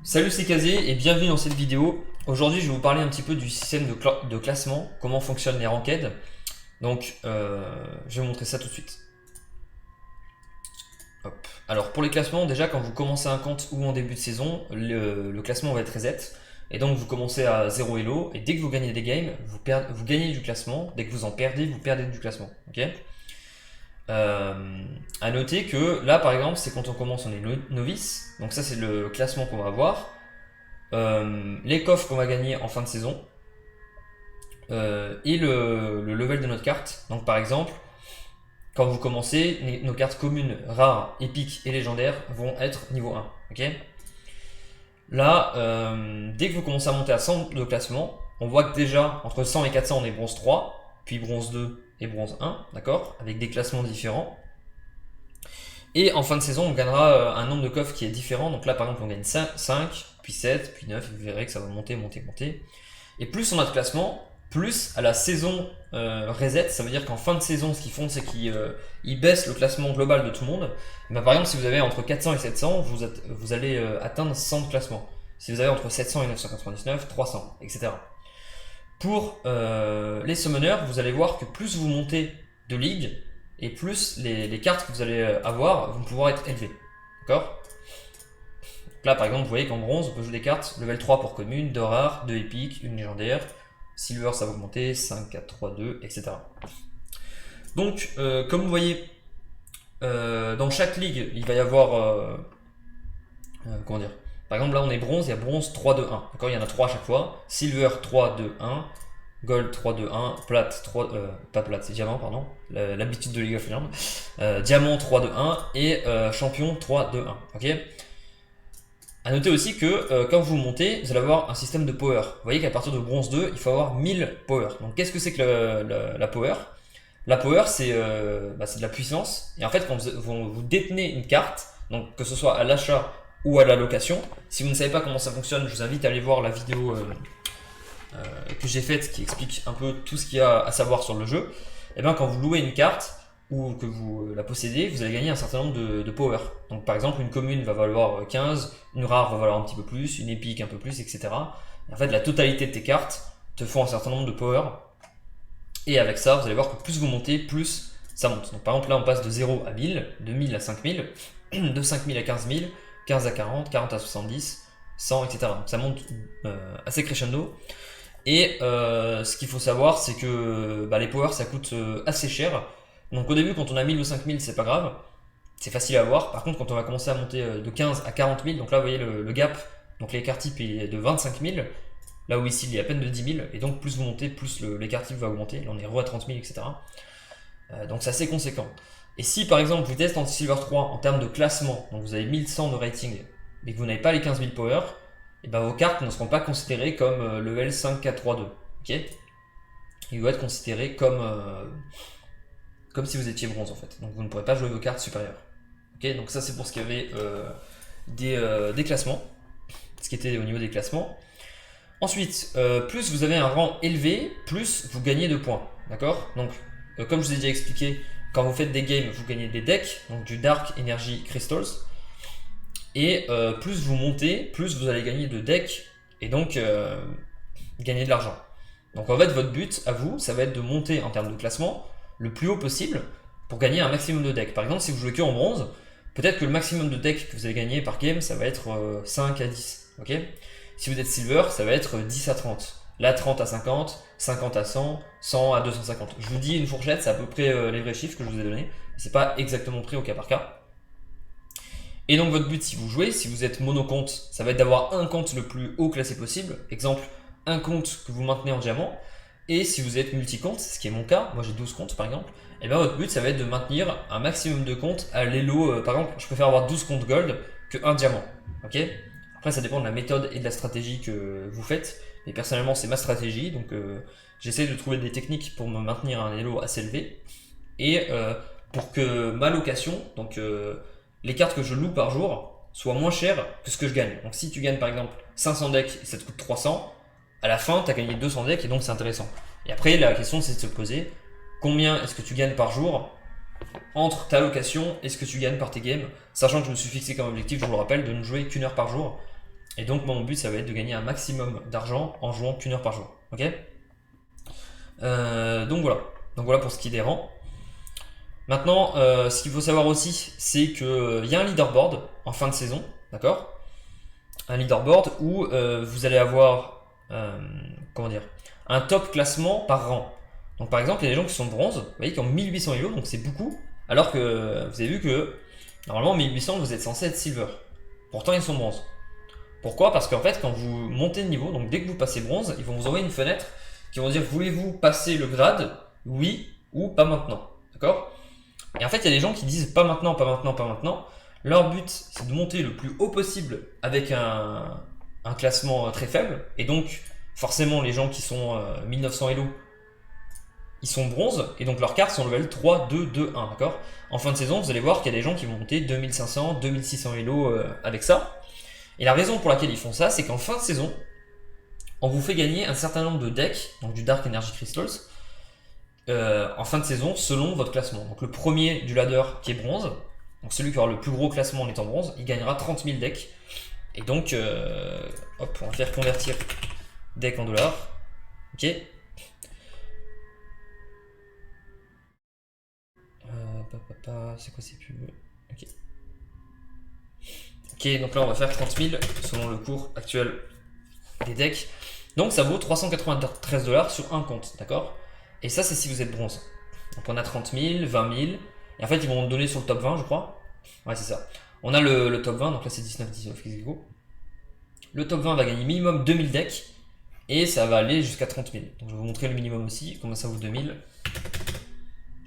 Salut, c'est Kazé et bienvenue dans cette vidéo. Aujourd'hui, je vais vous parler un petit peu du système de classement, comment fonctionnent les ranked. Donc, je vais vous montrer ça tout de suite. Hop. Alors, pour les classements, déjà, quand vous commencez un compte ou en début de saison, le classement va être reset. Et donc, vous commencez à 0 elo et dès que vous gagnez des games, vous gagnez du classement. Dès que vous en perdez, vous perdez du classement. Ok. À noter que là, par exemple, c'est quand on commence, on est novice. Donc ça, c'est le classement qu'on va avoir. Les coffres qu'on va gagner en fin de saison et le level de notre carte. Donc par exemple, quand vous commencez, nos cartes communes, rares, épiques et légendaires vont être niveau 1. Ok. Là, dès que vous commencez à monter à 100 de classement, on voit que déjà entre 100 et 400 on est bronze 3, puis bronze 2 et bronze 1, d'accord, avec des classements différents. Et en fin de saison, on gagnera un nombre de coffres qui est différent. Donc là, par exemple, on gagne 5, puis 7, puis 9. Et vous verrez que ça va monter, monter, monter. Et plus on a de classement, plus à la saison reset, ça veut dire qu'en fin de saison, ce qu'ils font, c'est qu'ils baissent le classement global de tout le monde. Ben, par exemple, si vous avez entre 400 et 700, vous allez atteindre 100 de classement. Si vous avez entre 700 et 999, 300, etc. Pour les summoners, vous allez voir que plus vous montez de ligue, et plus les cartes que vous allez avoir vont pouvoir être élevées. D'accord. Là, par exemple, vous voyez qu'en bronze, on peut jouer des cartes level 3 pour commune, 2 rares, 2 épiques, une légendaire. Silver, ça va augmenter, 5, 4, 3, 2, etc. Donc, comme vous voyez, dans chaque ligue, il va y avoir. Comment dire. Par exemple, là, on est bronze, il y a bronze 3, 2, 1. D'accord. Il y en a 3 à chaque fois. Silver 3, 2, 1. Gold 3, 2, 1, plate 3, pas plate, c'est diamant, pardon, l'habitude de League of Legends, diamant 3, 2, 1 et champion 3, 2, 1. Ok. A noter aussi que quand vous montez, vous allez avoir un système de power. Vous voyez qu'à partir de bronze 2, il faut avoir 1000 power. Donc qu'est-ce que c'est que la power? La power, c'est de la puissance. Et en fait, quand vous détenez une carte, donc que ce soit à l'achat ou à la location, si vous ne savez pas comment ça fonctionne, je vous invite à aller voir la vidéo que j'ai faite qui explique un peu tout ce qu'il y a à savoir sur le jeu. Et bien quand vous louez une carte ou que vous la possédez, vous allez gagner un certain nombre de power. Donc par exemple une commune va valoir 15, une rare va valoir un petit peu plus, une épique un peu plus, etc. Et en fait la totalité de tes cartes te font un certain nombre de power. Et avec ça, vous allez voir que plus vous montez, plus ça monte. Donc par exemple là on passe de 0 à 1000, de 1000 à 5000, de 5000 à 15000, 15 à 40, 40 à 70, 100, etc. Donc ça monte assez crescendo. Et ce qu'il faut savoir, c'est que les powers ça coûte assez cher. Donc au début, quand on a 1000 ou 5000, c'est pas grave, c'est facile à avoir. Par contre, quand on va commencer à monter de 15 à 40 000, donc là vous voyez le gap, donc l'écart type est de 25 000, là où ici il est à peine de 10 000, et donc plus vous montez, plus l'écart type va augmenter. Là on est re à 30 000, etc. Donc c'est assez conséquent. Et si par exemple vous testez en Silver 3 en termes de classement, donc vous avez 1100 de rating, mais que vous n'avez pas les 15 000 power, et ben vos cartes ne seront pas considérées comme level 5, 4, 3, 2. Ok. Ils vont être considérés comme si vous étiez bronze en fait. Donc vous ne pourrez pas jouer vos cartes supérieures. Ok. Donc ça c'est pour ce qu'il y avait des classements, ce qui était au niveau des classements. Ensuite, plus vous avez un rang élevé, plus vous gagnez de points. D'accord. Donc comme je vous ai déjà expliqué, quand vous faites des games, vous gagnez des decks, donc du Dark Energy Crystals. Et plus vous montez, plus vous allez gagner de decks et donc gagner de l'argent. Donc en fait, votre but à vous, ça va être de monter en termes de classement le plus haut possible pour gagner un maximum de decks. Par exemple, si vous jouez que en bronze, peut-être que le maximum de decks que vous allez gagner par game, ça va être 5 à 10. Ok. Si vous êtes silver, ça va être 10 à 30. Là, 30 à 50, 50 à 100, 100 à 250. Je vous dis une fourchette, c'est à peu près les vrais chiffres que je vous ai donnés. C'est pas exactement pris au cas par cas. Et donc votre but si vous jouez, si vous êtes monocompte, ça va être d'avoir un compte le plus haut classé possible. Exemple, un compte que vous maintenez en diamant. Et si vous êtes multi-compte, ce qui est mon cas, moi j'ai 12 comptes par exemple, et bien votre but ça va être de maintenir un maximum de comptes à l'elo. Par exemple, je préfère avoir 12 comptes gold que un diamant. Ok. Après ça dépend de la méthode et de la stratégie que vous faites. Mais personnellement c'est ma stratégie, donc j'essaie de trouver des techniques pour me maintenir un elo assez élevé. Et pour que ma location, donc les cartes que je loue par jour soient moins chères que ce que je gagne. Donc si tu gagnes par exemple 500 decks et ça te coûte 300, à la fin tu as gagné 200 decks et donc c'est intéressant. Et après la question c'est de se poser combien est-ce que tu gagnes par jour entre ta location et ce que tu gagnes par tes games, sachant que je me suis fixé comme objectif, je vous le rappelle, de ne jouer qu'une heure par jour. Et donc mon but ça va être de gagner un maximum d'argent en jouant qu'une heure par jour. Ok. Donc voilà pour ce qui est des rangs. Maintenant, ce qu'il faut savoir aussi, c'est qu'il y a un leaderboard en fin de saison, d'accord? Un leaderboard où vous allez avoir comment dire, un top classement par rang. Donc par exemple, il y a des gens qui sont bronze, vous voyez, qui ont 1800 elo, donc c'est beaucoup, alors que vous avez vu que normalement 1800 vous êtes censé être silver. Pourtant ils sont bronze. Pourquoi? Parce qu'en fait, quand vous montez de niveau, donc dès que vous passez bronze, ils vont vous envoyer une fenêtre qui vont dire voulez-vous passer le grade? Oui ou pas maintenant. D'accord? Et en fait, il y a des gens qui disent pas maintenant, pas maintenant, pas maintenant. Leur but, c'est de monter le plus haut possible avec un classement très faible. Et donc, forcément, les gens qui sont 1900 elo, ils sont bronze. Et donc, leurs cartes sont level 3, 2, 2, 1. D'accord? En fin de saison, vous allez voir qu'il y a des gens qui vont monter 2500, 2600 elo avec ça. Et la raison pour laquelle ils font ça, c'est qu'en fin de saison, on vous fait gagner un certain nombre de decks, donc du Dark Energy Crystals, en fin de saison selon votre classement. Donc le premier du ladder qui est bronze, donc celui qui aura le plus gros classement en étant bronze, il gagnera 30 000 decks. Et donc, hop, on va faire convertir deck en dollars. Ok. C'est quoi ces pubs? Ok. Ok, donc là on va faire 30 000 selon le cours actuel des decks. Donc ça vaut 393 dollars sur un compte, d'accord? Et ça c'est si vous êtes bronze. Donc on a 30 000, 20 000. Et en fait ils vont donner sur le top 20 je crois. Ouais c'est ça. On a le top 20, donc là c'est 19, 19, go. Le top 20 va gagner minimum 2000 decks. Et ça va aller jusqu'à 30 000. Donc je vais vous montrer le minimum aussi, combien ça vaut 2000.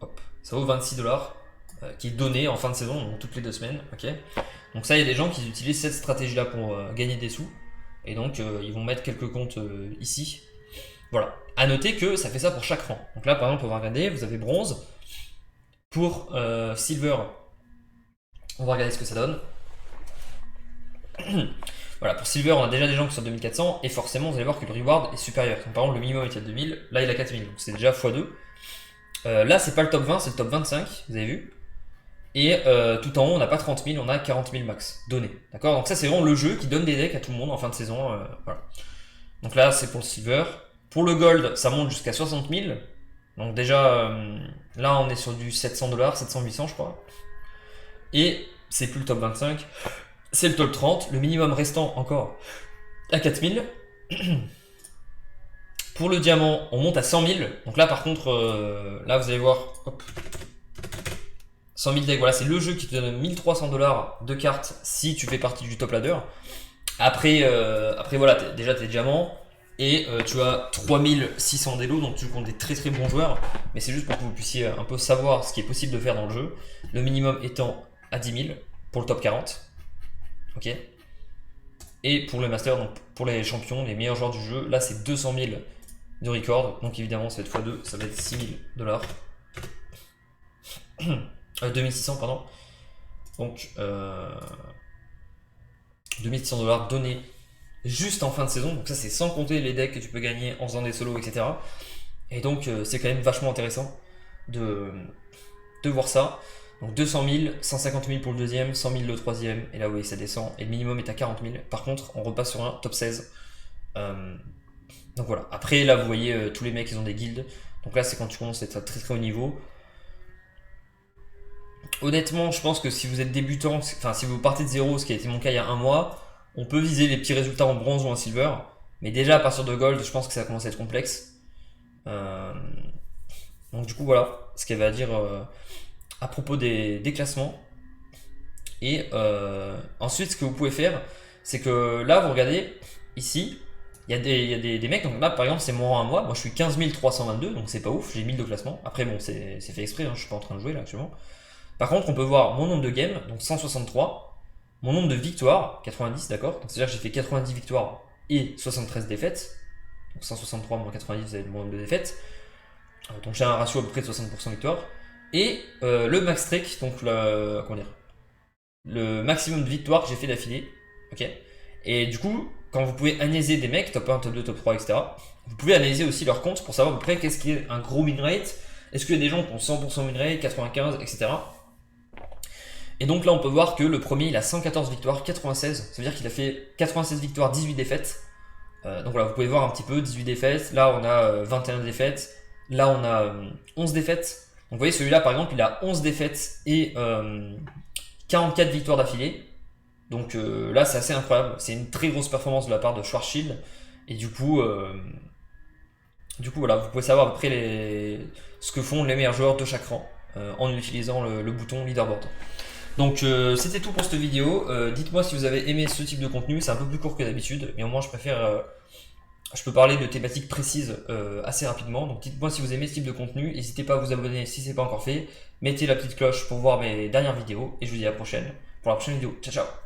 Hop, ça vaut 26 dollars. Qui est donné en fin de saison, donc toutes les 2 semaines. Ok. Donc ça il y a des gens qui utilisent cette stratégie là pour gagner des sous. Et donc ils vont mettre quelques comptes ici. Voilà. À noter que ça fait ça pour chaque rang. Donc là par exemple on va regarder, vous avez bronze. Pour silver, on va regarder ce que ça donne. Voilà, pour silver on a déjà des gens qui sont à 2400 et forcément vous allez voir que le reward est supérieur. Donc, par exemple le minimum était à 2000, là il a 4000, donc c'est déjà x2. Là c'est pas le top 20, c'est le top 25, vous avez vu. Et tout en haut on n'a pas 30 000, on a 40 000 max donné. D'accord? Donc ça c'est vraiment le jeu qui donne des decks à tout le monde en fin de saison. Voilà. Donc là c'est pour le silver. Pour le gold ça monte jusqu'à 60 000. Donc déjà là on est sur du 700 dollars, 700-800 je crois. Et c'est plus le top 25, c'est le top 30. Le minimum restant encore à 4000. Pour le diamant on monte à 100 000. Donc là par contre là vous allez voir, hop, 100 000 decks, voilà, c'est le jeu qui te donne 1300 dollars de cartes si tu fais partie du top ladder. Après voilà, déjà t'es diamant et tu as 3600 d'élo, donc tu comptes des très très bons joueurs. Mais c'est juste pour que vous puissiez un peu savoir ce qui est possible de faire dans le jeu. Le minimum étant à 10 000 pour le top 40. Ok. Et pour le master, donc pour les champions, les meilleurs joueurs du jeu, là c'est 200 000 de record. Donc évidemment ça va être x2, ça va être 6 000 dollars. 2600 pardon. Donc 2600 dollars donnés juste en fin de saison. Donc ça c'est sans compter les decks que tu peux gagner en faisant des solos, etc. Et donc c'est quand même vachement intéressant de voir ça. Donc 200 000, 150 000 pour le deuxième, 100 000 le troisième, et là oui ça descend, et le minimum est à 40 000. Par contre on repasse sur un top 16. Donc voilà, après là vous voyez tous les mecs ils ont des guildes. Donc là c'est quand tu commences à être à très très haut niveau. Honnêtement, je pense que si vous êtes débutant, enfin si vous partez de zéro, ce qui a été mon cas il y a un mois, on peut viser les petits résultats en bronze ou en silver. Mais déjà à partir de gold, je pense que ça commence à être complexe. Donc du coup voilà ce qu'elle va dire à propos des classements. Et ensuite ce que vous pouvez faire, c'est que là vous regardez ici, il y a des mecs, donc là par exemple c'est mon rang à moi je suis 15 322, donc c'est pas ouf, j'ai 1000 de classement. Après bon c'est fait exprès, je suis pas en train de jouer là actuellement. Par contre, on peut voir mon nombre de games, donc 163, mon nombre de victoires, 90, d'accord? Donc c'est-à-dire que j'ai fait 90 victoires et 73 défaites. Donc 163 moins 90, vous avez le nombre de défaites. Donc j'ai un ratio à peu près de 60% victoire. Et le max streak, donc le maximum de victoires que j'ai fait d'affilée. Ok. Et du coup, quand vous pouvez analyser des mecs, top 1, top 2, top 3, etc., vous pouvez analyser aussi leur compte pour savoir à peu près qu'est-ce qui est un gros win rate. Est-ce qu'il y a des gens qui ont 100% win rate, 95, etc. Et donc là on peut voir que le premier il a 114 victoires, 96, ça veut dire qu'il a fait 96 victoires, 18 défaites. Donc voilà, vous pouvez voir un petit peu, 18 défaites, là on a 21 défaites, là on a 11 défaites. Donc vous voyez celui-là par exemple il a 11 défaites et 44 victoires d'affilée. Donc là c'est assez incroyable, c'est une très grosse performance de la part de Schwarzschild. Et du coup voilà, vous pouvez savoir à peu près ce que font les meilleurs joueurs de chaque rang en utilisant le bouton leaderboard. Donc c'était tout pour cette vidéo. Dites-moi si vous avez aimé ce type de contenu, c'est un peu plus court que d'habitude, mais au moins je peux parler de thématiques précises assez rapidement. Donc dites-moi si vous aimez ce type de contenu, n'hésitez pas à vous abonner si ce n'est pas encore fait, mettez la petite cloche pour voir mes dernières vidéos, et je vous dis à la prochaine pour la prochaine vidéo. Ciao ciao.